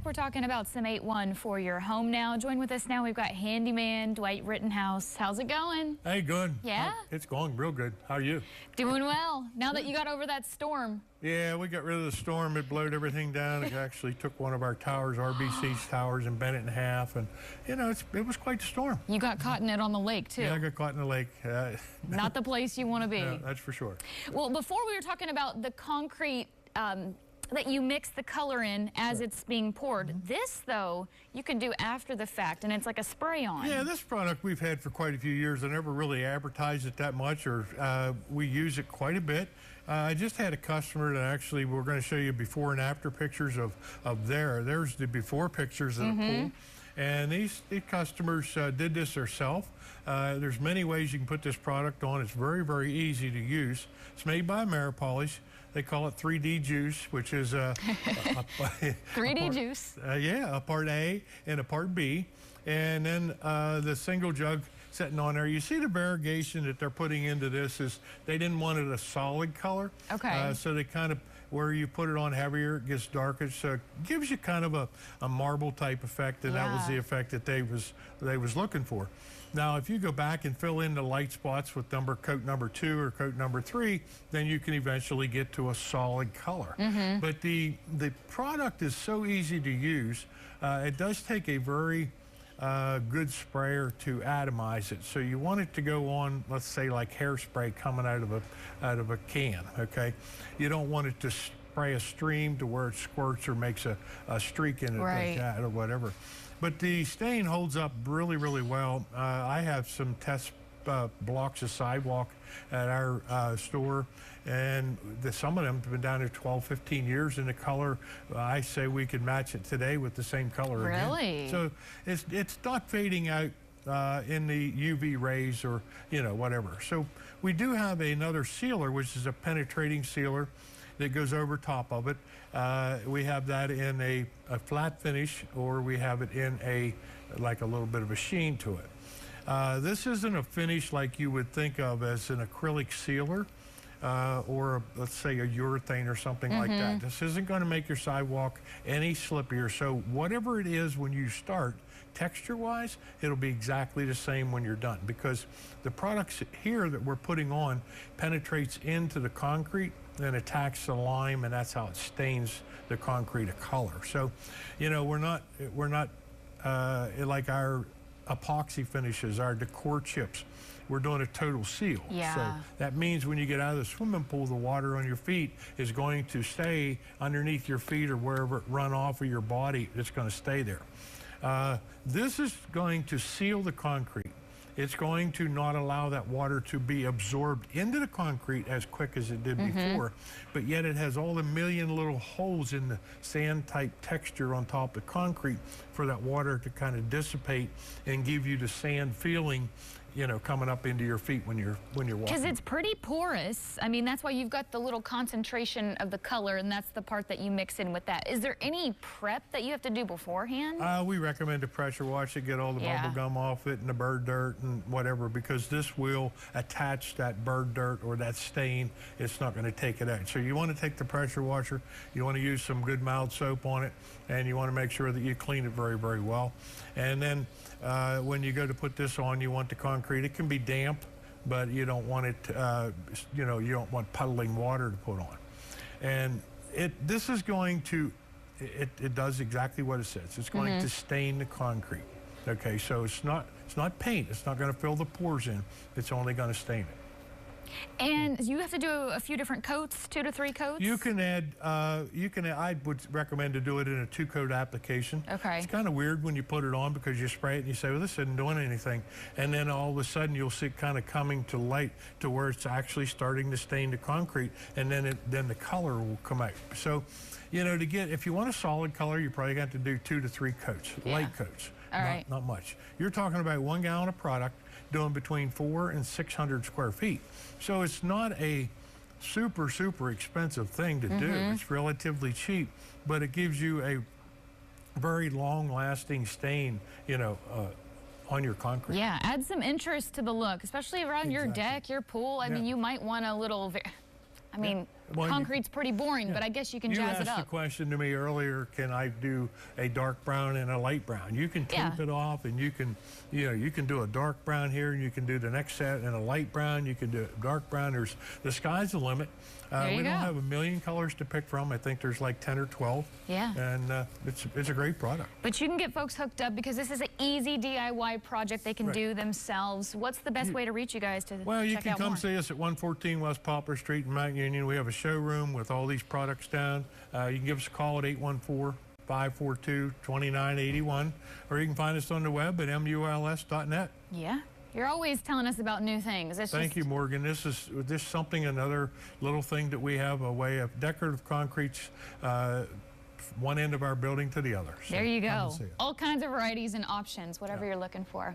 We're talking about some 8-1 for your home now. Join with us now. We've got handyman Dwight Rittenhouse. How's it going? Hey, good. Yeah? It's going real good. How are you? Doing well. Now that you got over that storm. Yeah, we got rid of the storm. It blowed everything down. It actually took one of our towers, RBC's towers, and bent it in half. And, you know, it was quite the storm. You got caught in it on the lake, too. Yeah, I got caught in the lake. Not the place you want to be. No, that's for sure. Well, before we were talking about the concrete that you mix the color in as it's being poured. This, though, you can do after the fact, and it's like a spray-on. Yeah, this product we've had for quite a few years. I never really advertised it that much, or we use it quite a bit. I just had a customer that actually, we're going to show you before and after pictures of there's the before pictures of the pool. And these customers did this themselves. There's many ways you can put this product on. It's very, very easy to use. It's made by Ameripolish. They call it 3D juice, which is 3D juice. Yeah, a part A and a part B. And then the single jug sitting on there. You see the variegation that they're putting into this is they didn't want it a solid color. Okay. So they kind of, where you put it on heavier, it gets darker. So it gives you kind of a marble type effect, and that was the effect that they was looking for. Now, if you go back and fill in the light spots with coat number 2 or coat number 3, then you can eventually get to a solid color. But the product is so easy to use. It does take a very good sprayer to atomize it. So you want it to go on, let's say, like hairspray coming out of a can. Okay, you don't want it to spray a stream to where it squirts or makes a streak in it like that or whatever. But the stain holds up really, really well. I have some test blocks of sidewalk at our store, and some of them have been down there 12, 15 years, and the color, I say we could match it today with the same color again. So it's not fading out in the UV rays or, you know, whatever. So we do have another sealer, which is a penetrating sealer that goes over top of it. We have that in a flat finish, or we have it in like a little bit of a sheen to it. This isn't a finish like you would think of as an acrylic sealer or let's say a urethane or something like that. This isn't going to make your sidewalk any slippier. So whatever it is when you start, texture-wise, it'll be exactly the same when you're done, because the products here that we're putting on penetrates into the concrete and attacks the lime, and that's how it stains the concrete a color. So, you know, we're not like our epoxy finishes, our decor chips. We're doing a total seal. So that means when you get out of the swimming pool, the water on your feet is going to stay underneath your feet or wherever it run off of your body. It's going to stay there. This is going to seal the concrete. It's going to not allow that water to be absorbed into the concrete as quick as it did before, but yet it has all the million little holes in the sand-type texture on top of the concrete for that water to kind of dissipate and give you the sand feeling, you know, coming up into your feet when you're walking. Because it's pretty porous. I mean, that's why you've got the little concentration of the color, and that's the part that you mix in with that. Is there any prep that you have to do beforehand? We recommend to pressure wash it, get all the bubble gum off it and the bird dirt and whatever, because this will attach that bird dirt or that stain. It's not going to take it out. So you want to take the pressure washer, you want to use some good mild soap on it, and you want to make sure that you clean it very, very well. And then when you go to put this on, you want the concrete. It can be damp, but you don't want it, you know, you don't want puddling water to put on. And this is going to, it does exactly what it says. It's going to stain the concrete. Okay, so it's not paint. It's not going to fill the pores in. It's only going to stain it. And you have to do a few different coats, 2 to 3 coats? You can add, I would recommend to do it in a 2-coat application. Okay. It's kind of weird when you put it on because you spray it and you say, well, this isn't doing anything. And then all of a sudden you'll see it kind of coming to light to where it's actually starting to stain the concrete, and then the color will come out. So, you know, if you want a solid color, you probably got to do 2 to 3 coats, light coats. Not much. You're talking about 1 gallon of product doing between 400 and 600 square feet. So it's not a super, super expensive thing to do. It's relatively cheap, but it gives you a very long-lasting stain, you know, on your concrete. Yeah, add some interest to the look, especially around your deck, your pool. I mean, you might want a little, I mean, Well, concrete's pretty boring, but I guess you can you jazz it asked a up. question to me earlier, can I do a dark brown and a light brown? You can tape Yeah. it off, and you can do a dark brown here, and you can do the next set in a light brown. You can do a dark brown. The sky's the limit. There you we go. don't have a million colors to pick from. I think there's like 10 or 12. Yeah. And it's a great product. But you can get folks hooked up because this is an easy DIY project they can do themselves. What's the best way to reach you guys to Well, you check can out come more? see us at 114 West Poplar Street in Mount Union. We have a showroom with all these products down. You can give us a call at 814-542-2981, or you can find us on the web at muls.net. Yeah. You're always telling us about new things. Thank you, Morgan. This is something, another little thing that we have, a way of decorative concretes, one end of our building to the other. So There you come and go. see us. All kinds of varieties and options, whatever you're looking for.